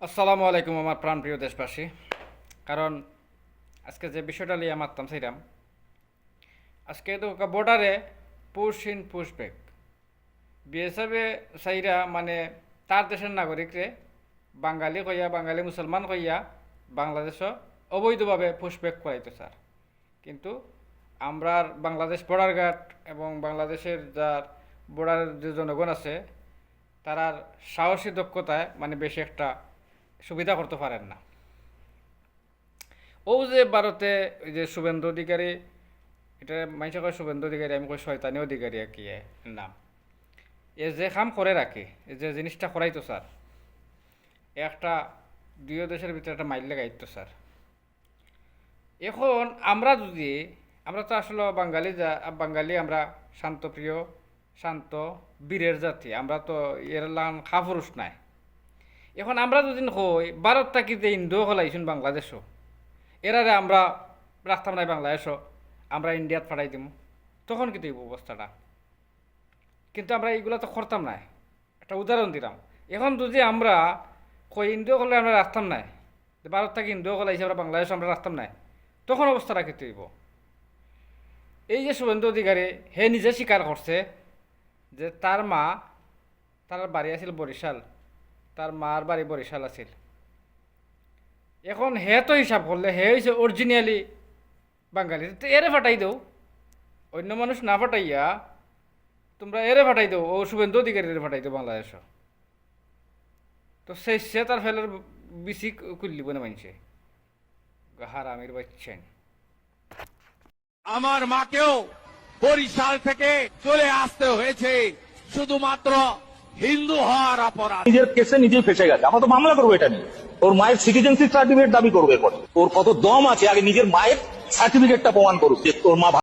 আসসালামু আলাইকুম আমার প্রাণপ্রিয় দেশবাসী। কারণ আজকে যে বিষয়টা নিয়ে মারতাম সেইরাম, আজকে তো বর্ডারে পুশ ইন পুশ ব্যাক বিএসএফে সাইরা মানে তার দেশের নাগরিকরে বাঙালি কইয়া বাঙালি মুসলমান কইয়া বাংলাদেশও অবৈধভাবে পুশব্যাক করাইতো স্যার। কিন্তু আমরা বাংলাদেশ বর্ডার গার্ড এবং বাংলাদেশের যার বর্ডারের যে জনগণ আছে তারার সাহসী দক্ষতায় মানে বেশি একটা সুবিধা করতে পারেন না। ও যে ভারতে ওই যে শুভেন্দু অধিকারী, এটা মানুষ কয় শুভেন্দু অধিকারী, আমি কই শয়তানি অধিকারী আর কি নাম, এ যে কাম করে রাখে, এ যে জিনিসটা করাইতো স্যার, একটা দুই দেশের ভিতরে একটা মাইল লাগাইতো স্যার। এখন আমরা তো আসলে বাঙালি আমরা শান্তপ্রিয়, শান্ত বীরের জাতি, আমরা তো এর লান খাফরুষ নাই। এখন আমরা যদি হই ভারত থাকিতে ইন্দো হলাইছুন বাংলাদেশও, এরারে আমরা রাখতাম নাই বাংলাদেশও, আমরা ইন্ডিয়াত পাঠাই দিম, তখন কিন্তু এই অবস্থাটা। কিন্তু আমরা এইগুলো তো করতাম না। একটা উদাহরণ দিলাম, এখন যদি আমরা কই ইন্ডিয়া হলে আমরা রাখতাম নাই, ভারত থেকে ইন্ডিয়া হলাইছে আমরা বাংলাদেশ আমরা রাখতাম নাই, তখন অবস্থাটা কিন্তু হইব। এই যে শুভেন্দু অধিকারী হে নিজে স্বীকার করছে যে তার বাড়ি আছিল বরিশাল, তার মার বাড়ি বরিশাল আছিল। এখন হে তো হিসাব করলে হে হয়েছে অরিজিনালি বাঙালি, তো এরে ফাটাই দেও, অন্য মানুষ না ফাটাইয়া তোমরা এরে ফাটাই দেও, ও শুভেন্দু অধিকারীরে ফাটাই দেও বাংলাদেশ। তো সে তার ফেলার বেশি কুল্লিব না মানছে হারামির বাচ্চেন। আমার মাকেও বরিশাল থেকে চলে আসতে হয়েছে শুধুমাত্র হিন্দু হওয়ার অপরাধ। নিজের কেসে নিজেই ফেসে গেছে, আমরা তো মামলা করবো এটা নিয়ে। ওর মায়ের সিটিজেনশিপ সার্টিফিকেট দাবি করবে, ওর কত দম আছে আগে নিজের মায়ের সার্টিফিকেটটা প্রমাণ করুক যে তোর মা